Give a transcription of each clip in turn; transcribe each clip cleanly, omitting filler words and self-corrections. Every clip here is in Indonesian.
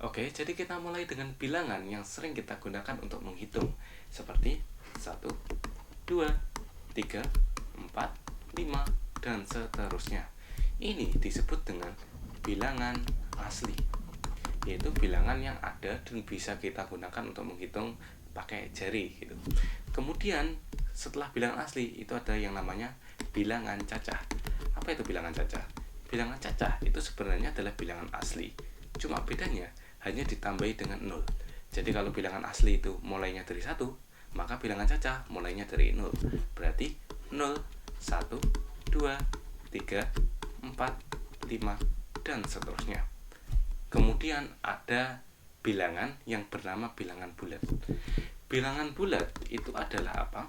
Oke, jadi kita mulai dengan bilangan yang sering kita gunakan untuk menghitung, seperti 1, 2, 3, 4, 5, dan seterusnya. Ini disebut dengan bilangan asli, yaitu bilangan yang ada dan bisa kita gunakan untuk menghitung pakai jari gitu. Kemudian setelah bilangan asli itu ada yang namanya bilangan cacah. Apa itu bilangan cacah? Bilangan cacah itu sebenarnya adalah bilangan asli, cuma bedanya hanya ditambahi dengan 0. Jadi kalau bilangan asli itu mulainya dari 1, maka bilangan cacah mulainya dari 0. Berarti 0, 1, 2, 3, 4, 5, dan seterusnya. Kemudian ada bilangan yang bernama bilangan bulat. Bilangan bulat itu adalah apa?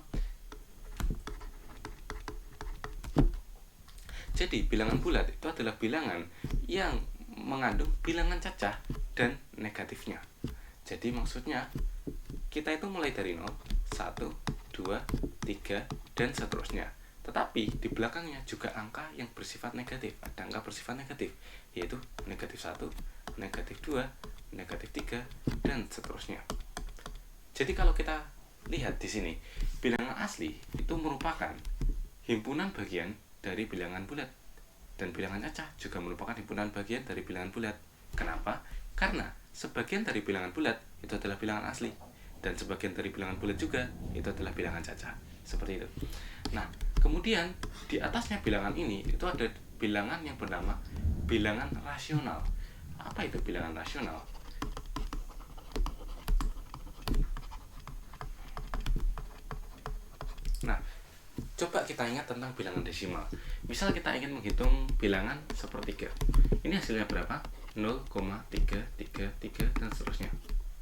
Jadi bilangan bulat itu adalah bilangan yang mengandung bilangan cacah dan negatifnya. Jadi maksudnya kita itu mulai dari 0, 1, 2, 3, dan seterusnya. Tetapi di belakangnya juga angka yang bersifat negatif. Ada angka bersifat negatif, yaitu negatif 1, negatif 2, negatif 3, dan seterusnya. Jadi kalau kita lihat di sini, bilangan asli itu merupakan himpunan bagian dari bilangan bulat, dan bilangan cacah juga merupakan himpunan bagian dari bilangan bulat. Kenapa? Karena sebagian dari bilangan bulat itu adalah bilangan asli, dan sebagian dari bilangan bulat juga itu adalah bilangan cacah. Seperti itu. Nah, kemudian di atasnya bilangan ini itu ada bilangan yang bernama bilangan rasional. Apa itu bilangan rasional? Nah, coba kita ingat tentang bilangan desimal. Misal kita ingin menghitung bilangan sepertiga. Ini hasilnya berapa? 0,333 dan seterusnya.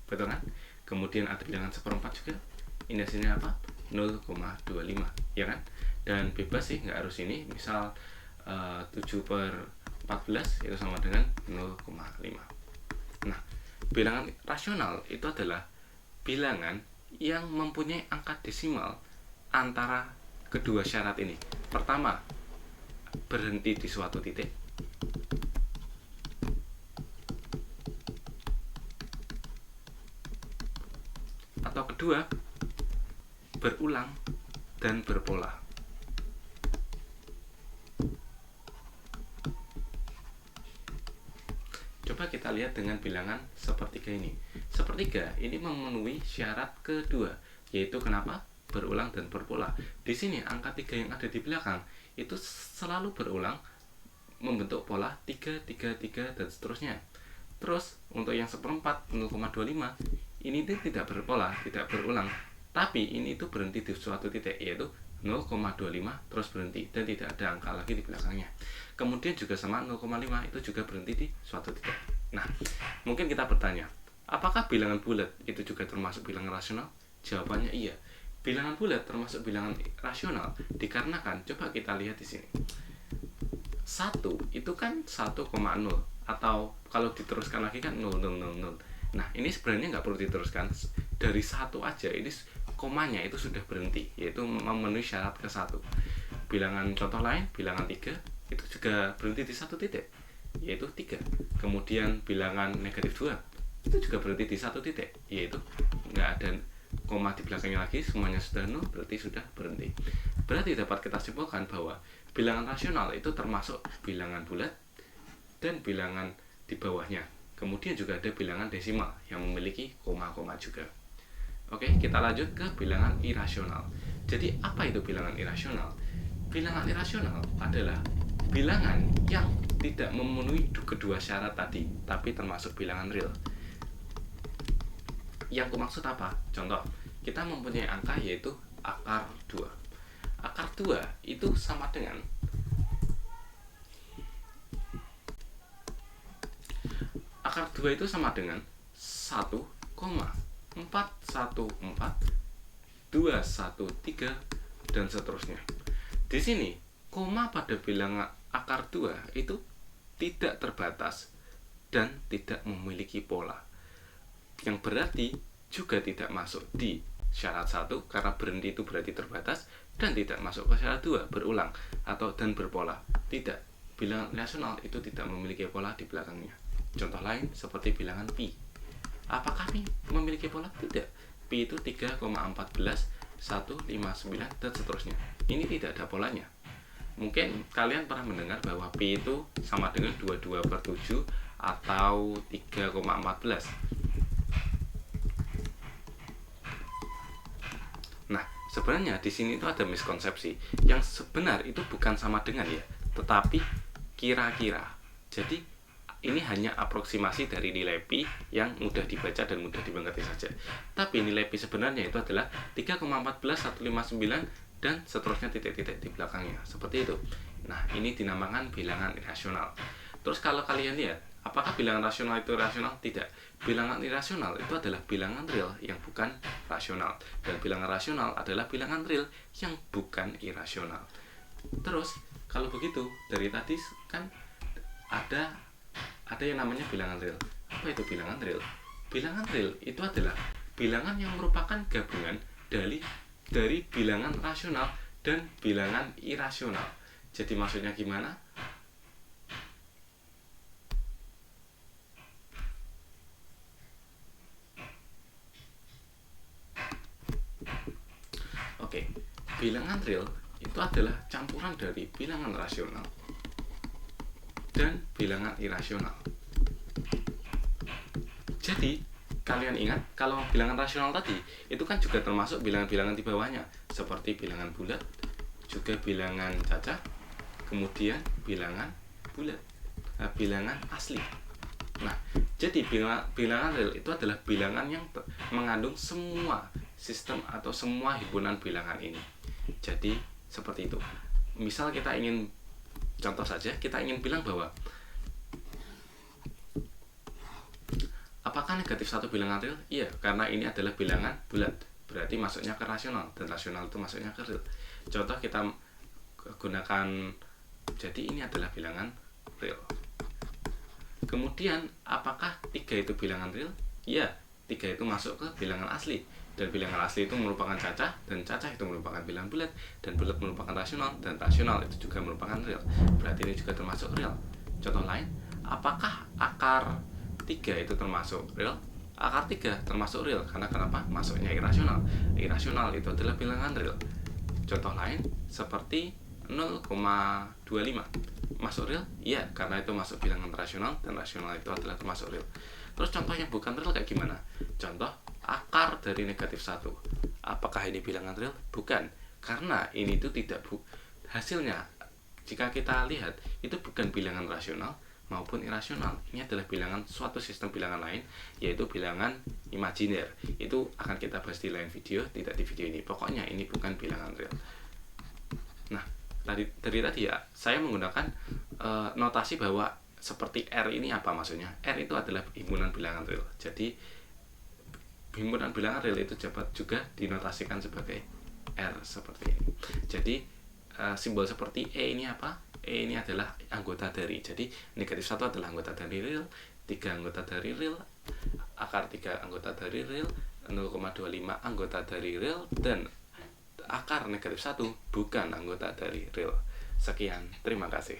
Betul kan? Kemudian ada bilangan seperempat juga. Ini hasilnya apa? 0,25, ya kan? Dan bebas sih, nggak harus ini. Misal 7/14 itu sama dengan 0,5. Nah, bilangan rasional itu adalah bilangan yang mempunyai angka desimal antara kedua syarat ini. Pertama, berhenti di suatu titik. Atau kedua, berulang dan berpola. Coba kita lihat dengan bilangan sepertiga ini. Sepertiga ini memenuhi syarat kedua, yaitu kenapa? Berulang dan berpola. Di sini angka 3 yang ada di belakang itu selalu berulang membentuk pola 3, 3, 3, dan seterusnya. Terus untuk yang seperempat 0,25 ini tidak berpola, tidak berulang, tapi ini itu berhenti di suatu titik, yaitu 0,25 terus berhenti dan tidak ada angka lagi di belakangnya. Kemudian juga sama 0,5 itu juga berhenti di suatu titik. Nah, mungkin kita bertanya, apakah bilangan bulat itu juga termasuk bilangan rasional? Jawabannya iya. Bilangan bulat termasuk bilangan rasional dikarenakan, coba kita lihat di sini. 1 itu kan 1,0, atau kalau diteruskan lagi kan 0, 0, 0, 0. Nah, ini sebenarnya nggak perlu diteruskan. Dari 1 aja, ini komanya itu sudah berhenti, yaitu memenuhi syarat ke 1. Bilangan contoh lain, bilangan 3 itu juga berhenti di satu titik, yaitu 3. Kemudian bilangan negatif 2 itu juga berhenti di satu titik, yaitu nggak ada koma di belakangnya lagi, semuanya sudah 0, berarti sudah berhenti. Berarti dapat kita simpulkan bahwa bilangan rasional itu termasuk bilangan bulat dan bilangan di bawahnya. Kemudian juga ada bilangan desimal yang memiliki koma-koma juga. Oke, kita lanjut ke bilangan irasional. Jadi apa itu bilangan irasional? Bilangan irasional adalah bilangan yang tidak memenuhi kedua syarat tadi, tapi termasuk bilangan real. Yang aku maksud apa? Contoh, kita mempunyai angka yaitu akar 2. Akar 2 itu sama dengan akar 2 itu sama dengan 1,414, 213, dan seterusnya. Di sini, koma pada bilangan akar 2 itu tidak terbatas dan tidak memiliki pola, yang berarti juga tidak masuk di syarat 1 karena berhenti itu berarti terbatas, dan tidak masuk ke syarat 2 berulang atau dan berpola. Tidak, bilangan rasional itu tidak memiliki pola di belakangnya. Contoh lain seperti bilangan pi. Apakah pi memiliki pola? Tidak. Pi itu 3,14, 159 dan seterusnya. Ini tidak ada polanya. Mungkin kalian pernah mendengar bahwa pi itu sama dengan 22/7 atau 3,14. Nah, sebenarnya di sini itu ada miskonsepsi. Yang sebenar itu bukan sama dengan ya, tetapi kira-kira. Jadi ini hanya aproksimasi dari nilai pi yang mudah dibaca dan mudah dimengerti saja. Tapi nilai pi sebenarnya itu adalah 3,14, 159 dan seterusnya titik-titik di belakangnya. Seperti itu. Nah, ini dinamakan bilangan irasional. Terus kalau kalian lihat, apakah bilangan rasional itu rasional? Tidak. Bilangan irasional itu adalah bilangan real yang bukan rasional. Dan bilangan rasional adalah bilangan real yang bukan irasional. Terus, kalau begitu, dari tadi kan ada yang namanya bilangan real. Apa itu bilangan real? Bilangan real itu adalah bilangan yang merupakan gabungan dari bilangan rasional dan bilangan irasional. Jadi maksudnya gimana? Oke, bilangan real itu adalah campuran dari bilangan rasional dan bilangan irasional. Jadi, kalian ingat kalau bilangan rasional tadi itu kan juga termasuk bilangan-bilangan di bawahnya, seperti bilangan bulat, juga bilangan cacah, kemudian bilangan bulat, bilangan asli. Nah, jadi bilangan real itu adalah bilangan yang mengandung semua sistem atau semua himpunan bilangan ini. Jadi, seperti itu. Misal kita ingin contoh saja, kita ingin bilang bahwa apakah negatif 1 bilangan real? Iya, karena ini adalah bilangan bulat. Berarti masuknya ke rasional, dan rasional itu masuknya ke real. Contoh kita gunakan, jadi ini adalah bilangan real. Kemudian, apakah 3 itu bilangan real? Iya, 3 itu masuk ke bilangan asli. Dan bilangan asli itu merupakan cacah, dan cacah itu merupakan bilangan bulat, dan bulat merupakan rasional, dan rasional itu juga merupakan real. Berarti ini juga termasuk real. Contoh lain, apakah akar 3 itu termasuk real? Akar 3 termasuk real, karena kenapa? Masuknya irasional. Irasional itu adalah bilangan real. Contoh lain, seperti 0,25 masuk real? Iya, karena itu masuk bilangan rasional, dan rasional itu adalah termasuk real. Terus contoh yang bukan real kayak gimana? Contoh, akar dari negatif 1. Apakah ini bilangan real? Bukan, karena ini itu tidak hasilnya. Jika kita lihat, itu bukan bilangan rasional maupun irasional. Ini adalah bilangan suatu sistem bilangan lain, yaitu bilangan imajiner. Itu akan kita bahas di lain video, tidak di video ini. Pokoknya ini bukan bilangan real. Nah, dari tadi ya, saya menggunakan notasi bahwa seperti R ini apa maksudnya? R itu adalah himpunan bilangan real. Jadi himpunan bilangan real itu dapat juga dinotasikan sebagai R seperti ini. Jadi simbol seperti E ini apa? E ini adalah anggota dari. Jadi negatif 1 adalah anggota dari real, 3 anggota dari real, akar 3 anggota dari real, 0,25 anggota dari real, dan akar negatif 1 bukan anggota dari real. Sekian, terima kasih.